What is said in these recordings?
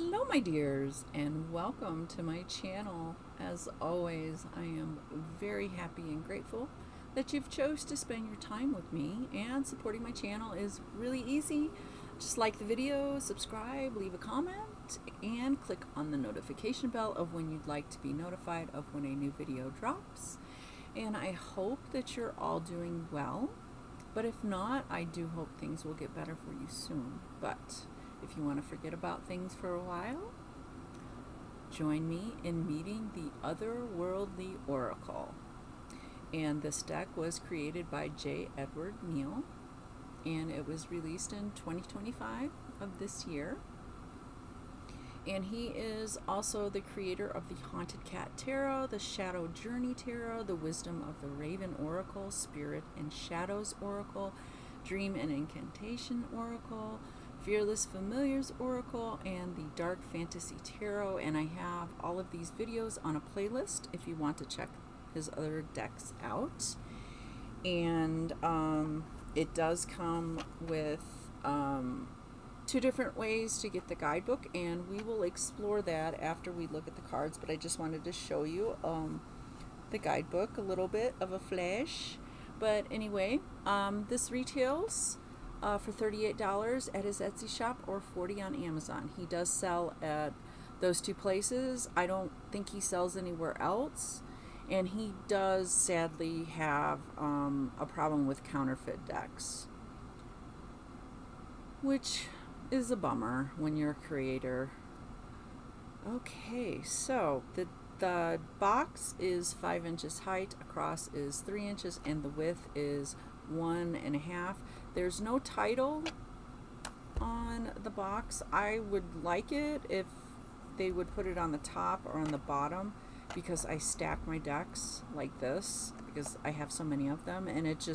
Hello my dears and welcome to my channel. As always, I am very happy and grateful that you've chose to spend your time with me, and supporting my channel is really easy. Just like the video, subscribe, leave a comment, and click on the notification bell of when you'd like to be notified of when a new video drops. And I hope that you're all doing well, but if not, I do hope things will get better for you soon. But if you want to forget about things for a while, join me in meeting the Otherworldly Oracle. And this deck was created by J. Edward Neill, and it was released in 2025 of this year. And he is also the creator of the Haunted Cat Tarot, the Shadow Journey Tarot, the Wisdom of the Raven Oracle, Spirit and Shadows Oracle, Dream and Incantation Oracle, Fearless Familiars Oracle, and the Dark Fantasy Tarot. And I have all of these videos on a playlist if you want to check his other decks out. And it does come with two different ways to get the guidebook, and we will explore that after we look at the cards. But I just wanted to show you the guidebook, a little bit of a flash. But anyway, this retails for $38 at his Etsy shop or $40 on Amazon. He does sell at those two places. I don't think he sells anywhere else, and he does sadly have a problem with counterfeit decks, which is a bummer when you're a creator. Okay, so the box is 5 inches height, across is 3 inches, and the width is 1.5. There's no title on the box. I would like it if they would put it on the top or on the bottom, because I stack my decks like this because I have so many of them, and it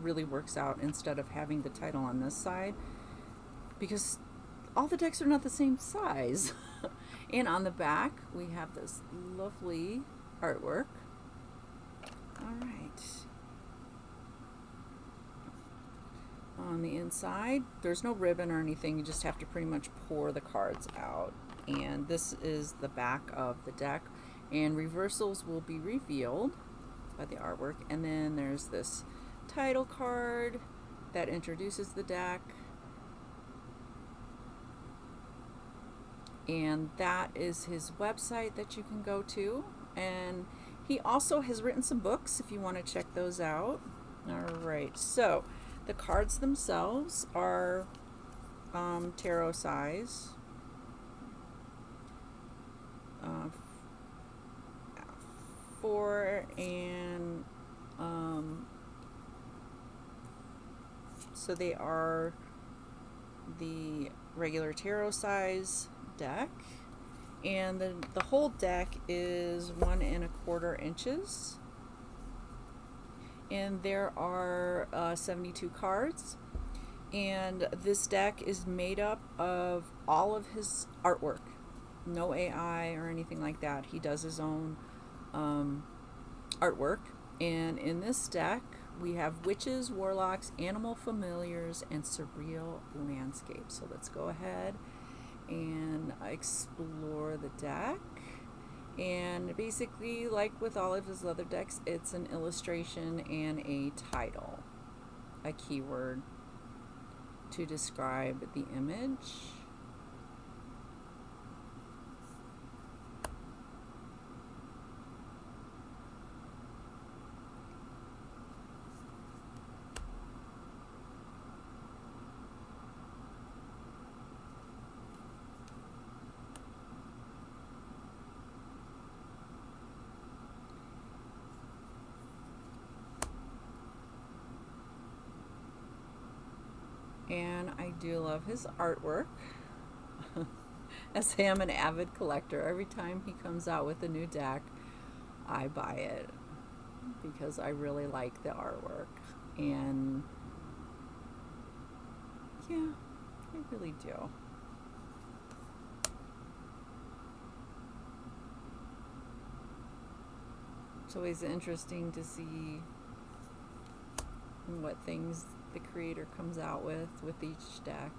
really works out instead of having the title on this side, because all the decks are not the same size. And on the back we have this lovely artwork. All right. On the inside, there's no ribbon or anything. You just have to pretty much pour the cards out. And this is the back of the deck. And reversals will be revealed by the artwork. And then there's this title card that introduces the deck. And that is his website that you can go to. And he also has written some books if you want to check those out. All right, so the cards themselves are tarot size. 4 and so they are the regular tarot size deck, and the whole deck is 1.25 inches, and there are 72 cards, and this deck is made up of all of his artwork. No AI or anything like that. He does his own artwork. And in this deck we have witches, warlocks, animal familiars, and surreal landscapes. So let's go ahead and explore the deck. And basically, like with all of his other decks, it's an illustration and a title, a keyword to describe the image. And I do love his artwork. As I am an avid collector, every time he comes out with a new deck, I buy it because I really like the artwork. And yeah, I really do. It's always interesting to see what things the creator comes out with each deck.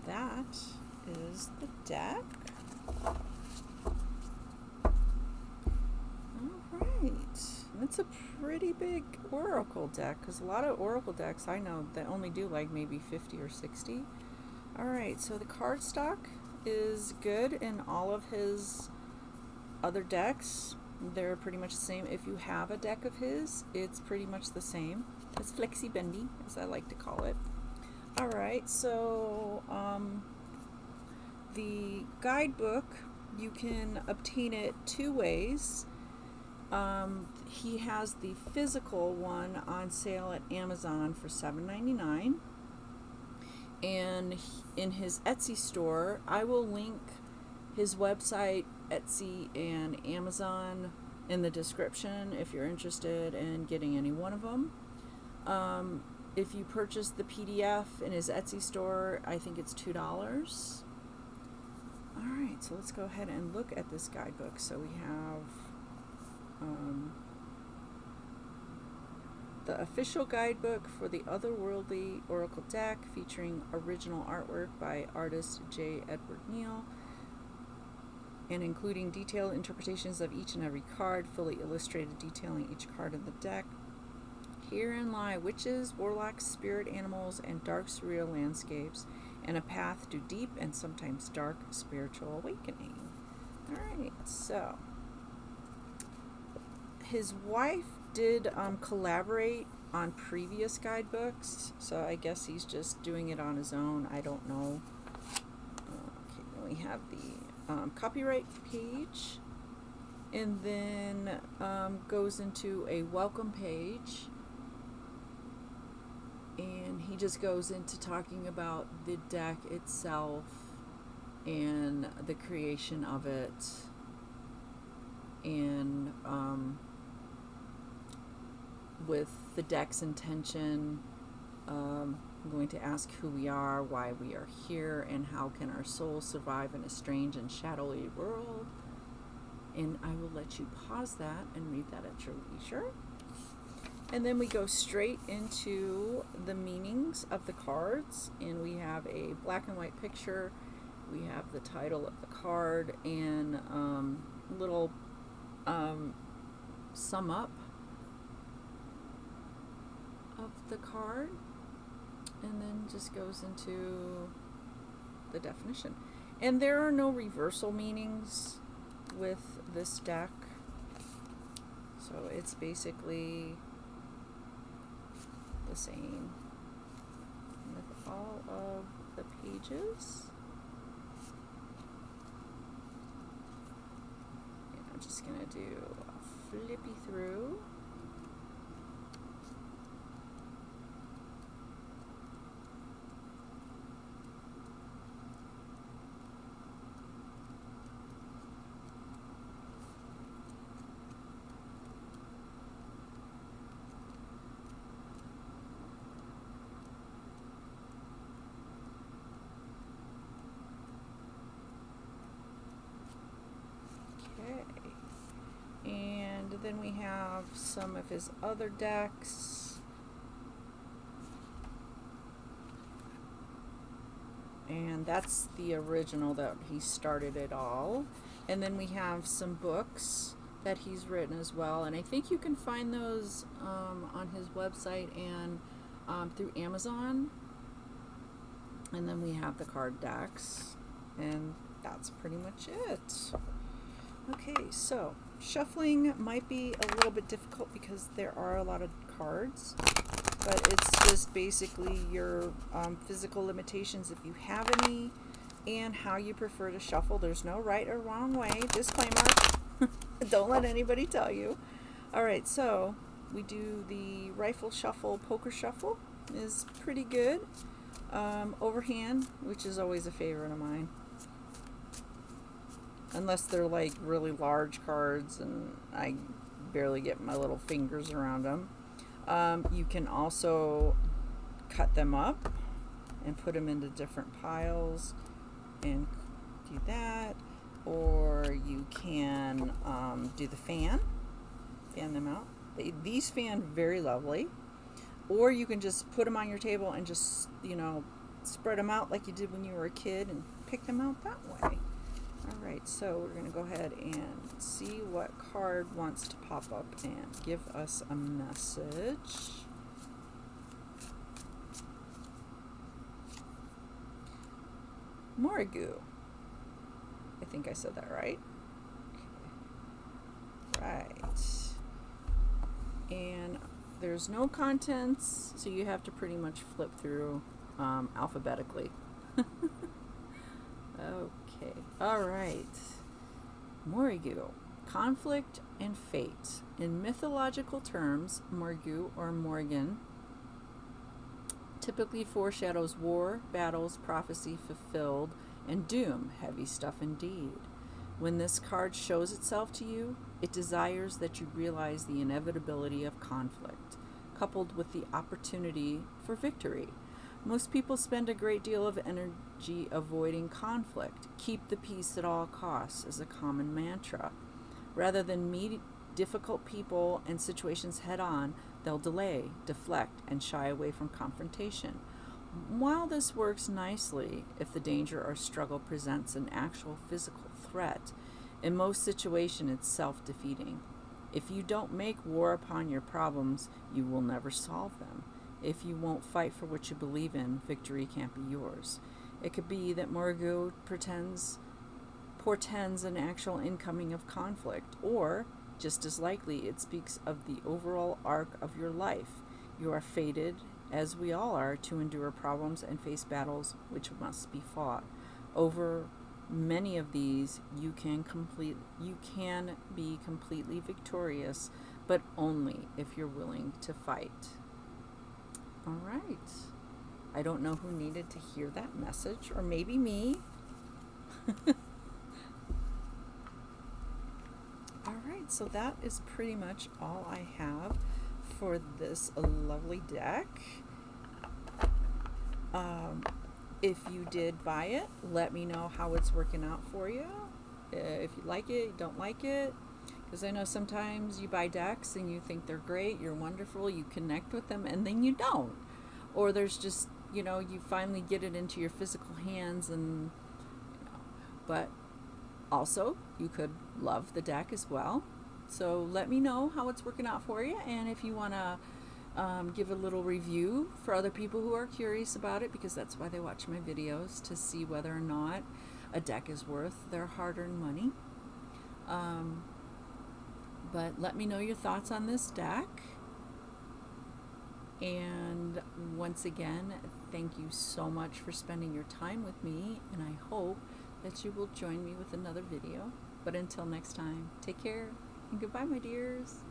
that is the deck. Alright, it's a pretty big oracle deck, because a lot of oracle decks I know that only do like maybe 50 or 60. Alright, so the cardstock is good in all of his other decks. They're pretty much the same. If you have a deck of his, it's pretty much the same. It's flexi bendy, as I like to call it. Alright, so the guidebook, you can obtain it two ways. He has the physical one on sale at Amazon for $7.99. And in his Etsy store, I will link his website, Etsy, and Amazon in the description if you're interested in getting any one of them. If you purchase the PDF in his Etsy store, I think it's $2. Alright, so let's go ahead and look at this guidebook. So we have the official guidebook for the Otherworldly Oracle deck, featuring original artwork by artist J. Edward Neill, and including detailed interpretations of each and every card, fully illustrated detailing each card in the deck. Herein lie witches, warlocks, spirit animals, and dark surreal landscapes, and a path to deep and sometimes dark spiritual awakening. Alright, so his wife did collaborate on previous guidebooks, so I guess he's just doing it on his own. I don't know. Okay, then we have the copyright page, and then goes into a welcome page, and he just goes into talking about the deck itself and the creation of it, and with the deck's intention. I'm going to ask who we are, why we are here, and how can our souls survive in a strange and shadowy world. And I will let you pause that and read that at your leisure. And then we go straight into the meanings of the cards, and we have a black and white picture. We have the title of the card and little sum up of the card, and then just goes into the definition. And there are no reversal meanings with this deck, so it's basically the same with all of the pages. And I'm just gonna do a flippy through. And then we have some of his other decks. And that's the original that he started it all. And then we have some books that he's written as well. And I think you can find those on his website and through Amazon. And then we have the card decks. And that's pretty much it. Okay, so shuffling might be a little bit difficult because there are a lot of cards, but it's just basically your physical limitations, if you have any, and how you prefer to shuffle. There's no right or wrong way. Disclaimer. Don't let anybody tell you. Alright, so we do the rifle shuffle, poker shuffle is pretty good. Overhand, which is always a favorite of mine. Unless they're like really large cards and I barely get my little fingers around them. You can also cut them up and put them into different piles and do that. Or you can do the fan them out. These fan very lovely. Or you can just put them on your table and just, spread them out like you did when you were a kid and pick them out that way. All right, so we're going to go ahead and see what card wants to pop up and give us a message. Morrigu. I think I said that right. Okay. Right. And there's no contents, so you have to pretty much flip through alphabetically. Okay. All right. Morrigu. Conflict and fate. In mythological terms, Morrigu or Morgan typically foreshadows war, battles, prophecy fulfilled, and doom. Heavy stuff indeed. When this card shows itself to you, it desires that you realize the inevitability of conflict, coupled with the opportunity for victory. Most people spend a great deal of energy avoiding conflict. Keep the peace at all costs is a common mantra. Rather than meet difficult people and situations head on, they'll delay, deflect, and shy away from confrontation. While this works nicely if the danger or struggle presents an actual physical threat, in most situations it's self-defeating. If you don't make war upon your problems, you will never solve them. If you won't fight for what you believe in, victory can't be yours. It could be that Morrigu portends an actual incoming of conflict, or, just as likely, it speaks of the overall arc of your life. You are fated, as we all are, to endure problems and face battles which must be fought. Over many of these, you can be completely victorious, but only if you're willing to fight. All right. I don't know who needed to hear that message, or maybe me. All right, so that is pretty much all I have for this lovely deck. If you did buy it, let me know how it's working out for you. If you like it, you don't like it. Because I know sometimes you buy decks and you think they're great, you're wonderful, you connect with them, and then you don't. Or there's just, you finally get it into your physical hands and, but also you could love the deck as well. So let me know how it's working out for you, and if you want to give a little review for other people who are curious about it, because that's why they watch my videos, to see whether or not a deck is worth their hard-earned money. But let me know your thoughts on this deck. And once again, thank you so much for spending your time with me, and I hope that you will join me with another video. But until next time, take care and goodbye, my dears.